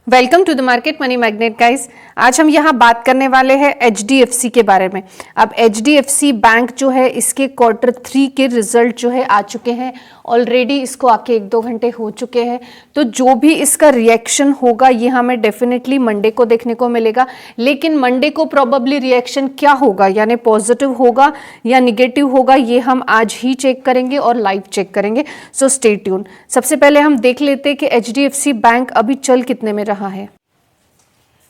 Welcome to the Market Money Magnet guys. आज हम यहाँ बात करने वाले हैं एचडीएफसी के बारे में। अब एचडीएफसी बैंक जो है इसके Q3 के रिजल्ट जो है आ चुके हैं ऑलरेडी, इसको आके 1-2 घंटे हो चुके हैं। तो जो भी इसका रिएक्शन होगा ये हमें डेफिनेटली मंडे को देखने को मिलेगा। लेकिन मंडे को प्रोबेबली रिएक्शन क्या होगा, यानी पॉजिटिव होगा या निगेटिव होगा, ये हम आज ही चेक करेंगे और लाइव चेक करेंगे। So stay tune. सबसे पहले हम देख लेते हैं कि एचडीएफसी बैंक अभी चल कितने में रहा है।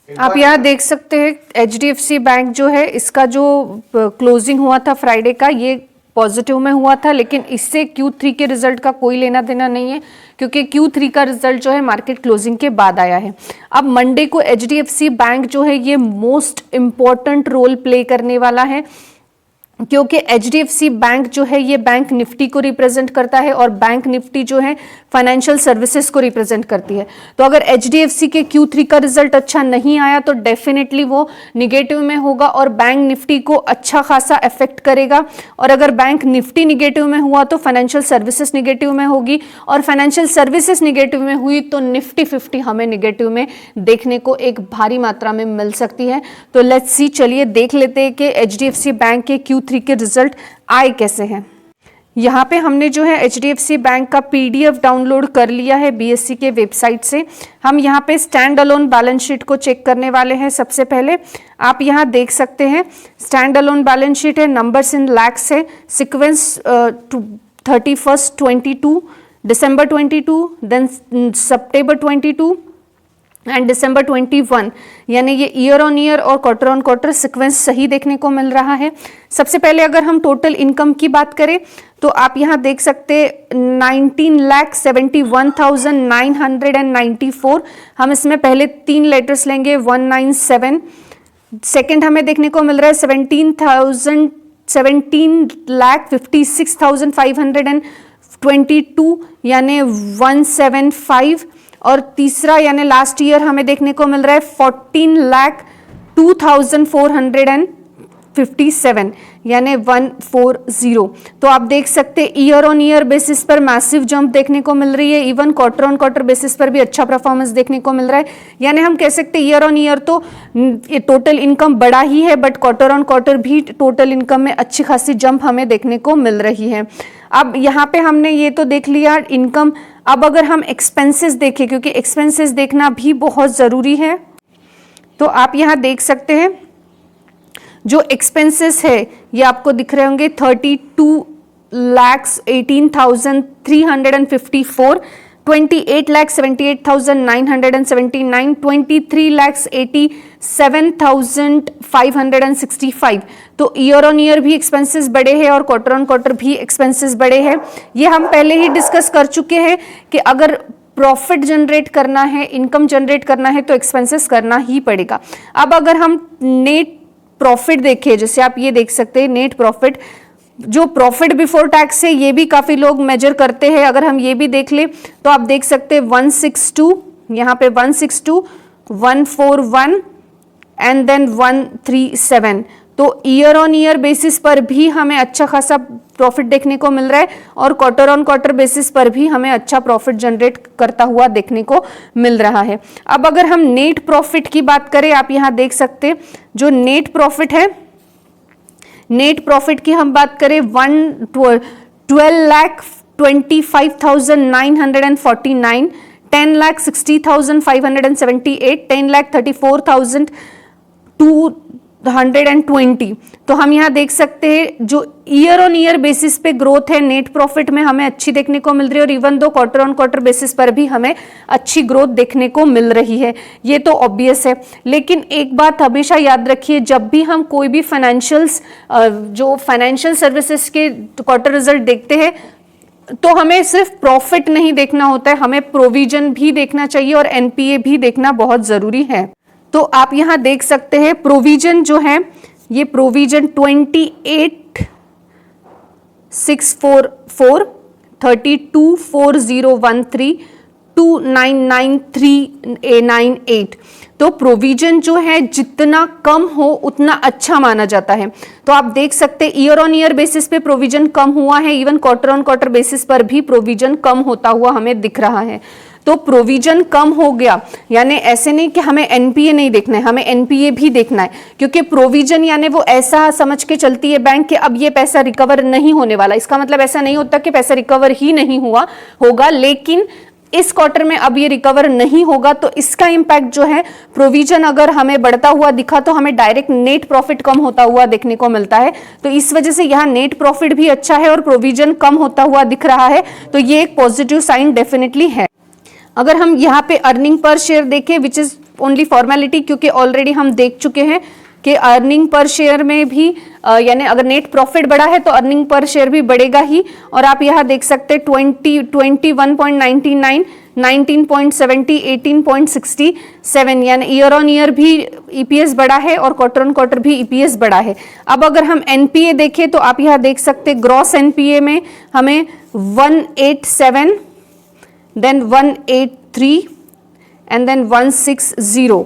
आप यहाँ देख सकते हैं एचडीएफसी बैंक जो है इसका जो क्लोजिंग हुआ था फ्राइडे का, ये पॉजिटिव में हुआ था। लेकिन इससे Q3 के रिजल्ट का कोई लेना देना नहीं है, क्योंकि Q3 का रिजल्ट जो है मार्केट क्लोजिंग के बाद आया है। अब मंडे को एचडीएफसी बैंक जो है ये मोस्ट इंपॉर्टेंट रोल प्ले करने वाला है, क्योंकि एचडीएफसी बैंक जो है ये बैंक निफ्टी को रिप्रेजेंट करता है और बैंक निफ्टी जो है फाइनेंशियल सर्विसेज को रिप्रेजेंट करती है। तो अगर एचडीएफसी के Q3 का रिजल्ट अच्छा नहीं आया तो डेफिनेटली वो निगेटिव में होगा और बैंक निफ्टी को अच्छा खासा अफेक्ट करेगा। और अगर बैंक निफ्टी निगेटिव में हुआ तो फाइनेंशियल सर्विसेज निगेटिव में होगी, और फाइनेंशियल सर्विसेज निगेटिव में हुई तो निफ्टी 50 हमें निगेटिव में देखने को एक भारी मात्रा में मिल सकती है। तो लेट्स सी, चलिए देख लेते हैं कि एचडीएफसी बैंक के Q3 के रिजल्ट आए कैसे हैं। यहाँ पे हमने जो है एचडीएफसी बैंक का पीडीएफ डाउनलोड कर लिया है बीएससी के वेबसाइट से। हम यहाँ पे स्टैंड अलोन बैलेंस शीट को चेक करने वाले हैं। सबसे पहले आप यहाँ देख सकते हैं स्टैंड अलोन बैलेंस शीट है, नंबर्स इन लैक्स है, sequence 31st 22, December 22, then September 22 and December 21, यानी ये ईयर ऑन ईयर और क्वार्टर ऑन क्वार्टर सीक्वेंस सही देखने को मिल रहा है। सबसे पहले अगर हम टोटल इनकम की बात करें तो आप यहाँ देख सकते 19,71,994। हम इसमें पहले 3 लेटर्स लेंगे 197। सेकेंड हमें देखने को मिल रहा है 17,56,522 यानी 175। और तीसरा यानी लास्ट ईयर हमें देखने को मिल रहा है 14,02,457 यानी 140। तो आप देख सकते हैं ईयर ऑन ईयर बेसिस पर मैसिव जंप देखने को मिल रही है, even quarter on quarter basis पर भी अच्छा परफॉर्मेंस देखने को मिल रहा है। यानी हम कह सकते हैं ईयर ऑन ईयर तो टोटल इनकम बड़ा ही है, बट क्वार्टर ऑन क्वार्टर भी टोटल इनकम में अच्छी खासी जंप हमें देखने को मिल रही है। अब यहाँ पे हमने ये तो देख लिया इनकम। अब अगर हम एक्सपेंसेस देखें, क्योंकि एक्सपेंसेस देखना भी बहुत ज़रूरी है, तो आप यहाँ देख सकते हैं जो एक्सपेंसेस है ये आपको दिख रहे होंगे 32,18,354, 28,78,979, 23,87,565। तो ईयर ऑन ईयर भी एक्सपेंसेस बड़े हैं और क्वार्टर ऑन क्वार्टर भी एक्सपेंसेस बड़े हैं। ये हम पहले ही डिस्कस कर चुके हैं कि अगर प्रॉफिट जनरेट करना है, इनकम जनरेट करना है तो एक्सपेंसेस करना ही पड़ेगा। अब अगर हम नेट प्रॉफिट देखें, जैसे आप ये देख सकते हैं नेट प्रॉफिट, जो प्रॉफिट बिफोर टैक्स है ये भी काफी लोग मेजर करते हैं। अगर हम ये भी देख ले तो आप देख सकते हैं 162, यहाँ पे 162, 141 एंड देन 137। तो ईयर ऑन ईयर बेसिस पर भी हमें अच्छा खासा प्रॉफिट देखने को मिल रहा है और क्वार्टर ऑन क्वार्टर बेसिस पर भी हमें अच्छा प्रॉफिट जनरेट करता हुआ देखने को मिल रहा है। अब अगर हम नेट प्रॉफिट की बात करें, आप यहाँ देख सकते हैं जो नेट प्रॉफिट है, नेट प्रॉफिट की हम बात करें 12,25,949, 10,60,578, 10,34,220। तो हम यहाँ देख सकते हैं जो ईयर ऑन ईयर बेसिस पे ग्रोथ है नेट प्रॉफिट में हमें अच्छी देखने को मिल रही है, और even though quarter on quarter basis पर भी हमें अच्छी ग्रोथ देखने को मिल रही है। ये तो ऑब्वियस है। लेकिन एक बात हमेशा याद रखिए, जब भी हम कोई भी जो फाइनेंशियल सर्विसेज के क्वार्टर रिजल्ट देखते हैं तो हमें सिर्फ प्रॉफिट नहीं देखना होता है, हमें प्रोविजन भी देखना चाहिए और एनपीए भी देखना बहुत जरूरी है। तो आप यहाँ देख सकते हैं प्रोविजन जो है ये प्रोविजन 28,644, 32,4013, 299398। तो प्रोविजन जो है जितना कम हो उतना अच्छा माना जाता है। तो आप देख सकते हैं ईयर ऑन ईयर बेसिस पे प्रोविजन कम हुआ है, even quarter on quarter basis पर भी प्रोविजन कम होता हुआ हमें दिख रहा है। तो तो प्रोविजन कम हो गया, यानी ऐसे नहीं कि हमें एनपीए नहीं देखना है, हमें एनपीए भी देखना है, क्योंकि प्रोविजन यानी वो ऐसा समझ के चलती है बैंक कि अब ये पैसा रिकवर नहीं होने वाला। इसका मतलब ऐसा नहीं होता कि पैसा रिकवर ही नहीं हुआ होगा, लेकिन इस क्वार्टर में अब ये रिकवर नहीं होगा, तो इसका इंपैक्ट जो है प्रोविजन अगर हमें बढ़ता हुआ दिखा तो हमें डायरेक्ट नेट प्रॉफिट कम होता हुआ देखने को मिलता है। तो इस वजह से यहाँ नेट प्रॉफिट भी अच्छा है और प्रोविजन कम होता हुआ दिख रहा है, तो ये एक पॉजिटिव साइन डेफिनेटली है। अगर हम यहाँ पे अर्निंग पर शेयर देखें, विच इज ओनली फॉर्मेलिटी, क्योंकि ऑलरेडी हम देख चुके हैं कि अर्निंग पर शेयर में भी यानी अगर नेट प्रॉफिट बढ़ा है तो अर्निंग पर शेयर भी बढ़ेगा ही। और आप यहाँ देख सकते हैं 21.99, 19.70, 18.67, यानी ईयर ऑन ईयर भी ईपीएस बढ़ा है और क्वार्टर ऑन क्वार्टर भी ईपीएस बढ़ा है। अब अगर हम एनपीए देखें तो आप यहाँ देख सकते हैं ग्रॉस एनपीए में हमें 187, देन 183 एंड देन 160,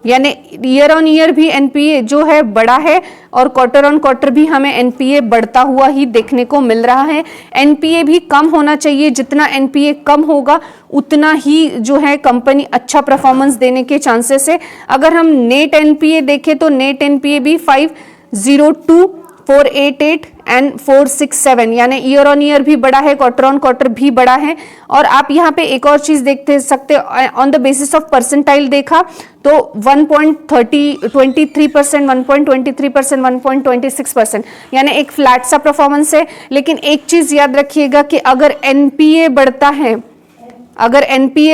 यानी ईयर ऑन ईयर भी एनपीए जो है बढ़ा है और क्वार्टर ऑन क्वार्टर भी हमें एनपीए बढ़ता हुआ ही देखने को मिल रहा है। एनपीए भी कम होना चाहिए, जितना एनपीए कम होगा उतना ही जो है कंपनी अच्छा परफॉर्मेंस देने के चांसेस है। अगर हम नेट एनपीए देखें तो नेट एनपीए भी 502, 488 एंड 467, यानी ईयर ऑन ईयर भी बढ़ा है, क्वार्टर ऑन क्वार्टर भी बढ़ा है। और आप यहाँ पे एक और चीज देखते सकते, on the basis of percentile देखा तो 1.23%, 1.23%, 1.26%, यानी एक फ्लैट सा परफॉर्मेंस है। लेकिन एक चीज याद रखिएगा कि अगर एनपीए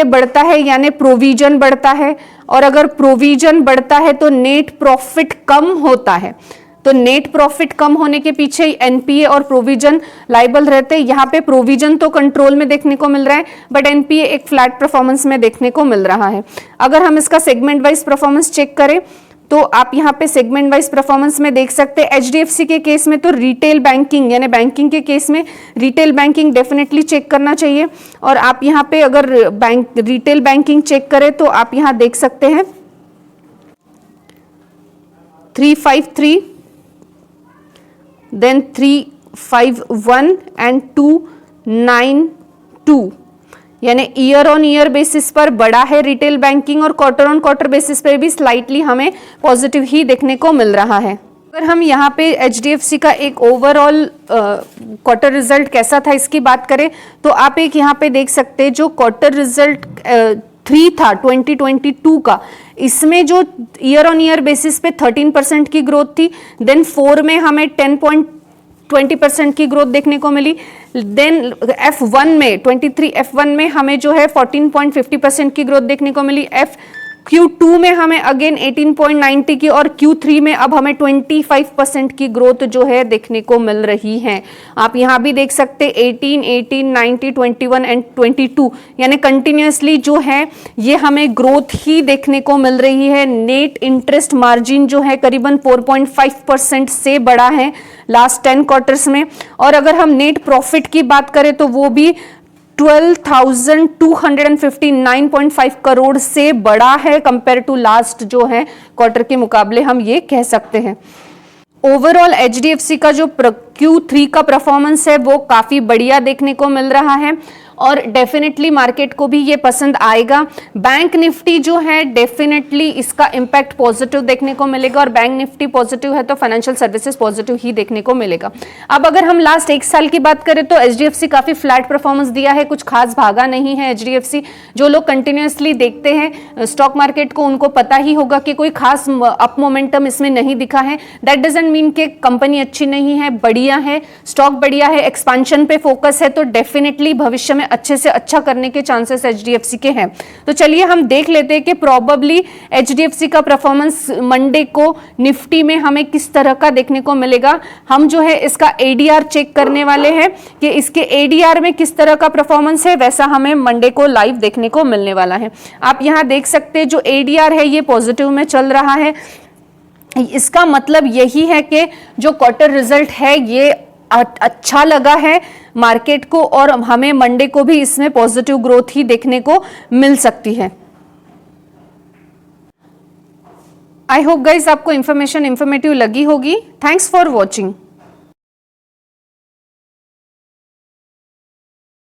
बढ़ता है यानी प्रोविजन बढ़ता है, और अगर प्रोविजन बढ़ता है तो नेट प्रॉफिट कम होता है। तो नेट प्रॉफिट कम होने के पीछे एनपीए और प्रोविजन लाइबल रहते हैं। यहाँ पे प्रोविजन तो कंट्रोल में देखने को मिल रहा है, बट एनपीए एक फ्लैट परफॉर्मेंस में देखने को मिल रहा है। अगर हम इसका सेगमेंट वाइज परफॉर्मेंस चेक करें तो आप यहाँ पे सेगमेंट वाइज परफॉर्मेंस में देख सकते हैं एचडीएफसी के केस में तो रिटेल बैंकिंग यानी बैंकिंग के केस में रिटेल बैंकिंग डेफिनेटली चेक करना चाहिए। और आप यहाँ पे अगर रिटेल बैंकिंग चेक करें तो आप यहाँ देख सकते हैं 353, then 351 and 292, यानी ईयर ऑन ईयर बेसिस पर बड़ा है रिटेल बैंकिंग और क्वार्टर ऑन क्वार्टर बेसिस पर भी स्लाइटली हमें पॉजिटिव ही देखने को मिल रहा है। अगर हम यहाँ पे एचडीएफसी का एक ओवरऑल क्वार्टर रिजल्ट कैसा था इसकी बात करें तो आप एक यहाँ पे देख सकते हैं जो क्वार्टर रिजल्ट 3 था 2022 का, इसमें जो ईयर ऑन ईयर बेसिस पे 13% की ग्रोथ थी, देन 4 में हमें 10.20% की ग्रोथ देखने को मिली, देन F1 में 23 F1 में हमें जो है 14.50% की ग्रोथ देखने को मिली, Q2 में हमें अगेन 18.90 की और Q3 में अब हमें 25% की ग्रोथ जो है देखने को मिल रही है। आप यहाँ भी देख सकते 18, 18, 90, 21 एंड 22, यानी कंटिन्यूसली जो है ये हमें ग्रोथ ही देखने को मिल रही है। नेट इंटरेस्ट मार्जिन जो है करीबन 4.5% से बढ़ा है लास्ट 10 क्वार्टर्स में। और अगर हम नेट प्रॉफिट की बात करें तो वो भी 12,259.5 करोड़ से बड़ा है कंपेयर टू लास्ट जो है क्वार्टर के मुकाबले, हम ये कह सकते हैं। ओवरऑल एचडीएफसी का जो Q3 का परफॉर्मेंस है वो काफी बढ़िया देखने को मिल रहा है और डेफिनेटली मार्केट को भी ये पसंद आएगा। बैंक निफ्टी जो है डेफिनेटली इसका इम्पैक्ट पॉजिटिव देखने को मिलेगा और बैंक निफ्टी पॉजिटिव है तो फाइनेंशियल सर्विसेज पॉजिटिव ही देखने को मिलेगा। अब अगर हम लास्ट 1 साल की बात करें तो एचडीएफसी काफी फ्लैट परफॉर्मेंस दिया है, कुछ खास भागा नहीं है एचडीएफसी। जो लोग कंटिन्यूसली देखते हैं स्टॉक मार्केट को उनको पता ही होगा कि कोई खास अप मोमेंटम इसमें नहीं दिखा है। दैट डजंट मीन कि कंपनी अच्छी नहीं है, बढ़िया है, स्टॉक बढ़िया है, एक्सपांशन पे फोकस है, तो डेफिनेटली भविष्य में अच्छे से अच्छा करने के चांसेस एचडीएफसी के हैं। तो चलिए हम देख लेते हैं कि प्रोबेबली एचडीएफसी का परफॉर्मेंस मंडे को निफ्टी में हमें किस तरह का देखने को मिलेगा। हम जो है इसका एडीआर चेक करने वाले हैं कि इसके एडीआर में किस तरह का परफॉर्मेंस है, वैसा हमें मंडे को लाइव देखने को मिलने वाला है। आप यहां देख सकते हैं जो एडीआर है ये पॉजिटिव में चल रहा है। इसका मतलब यही है कि जो क्वार्टर रिजल्ट है ये अच्छा लगा है मार्केट को और हमें मंडे को भी इसमें पॉजिटिव ग्रोथ ही देखने को मिल सकती है। आई होप गाइस आपको इंफॉर्मेशन इंफॉर्मेटिव लगी होगी। Thanks for watching.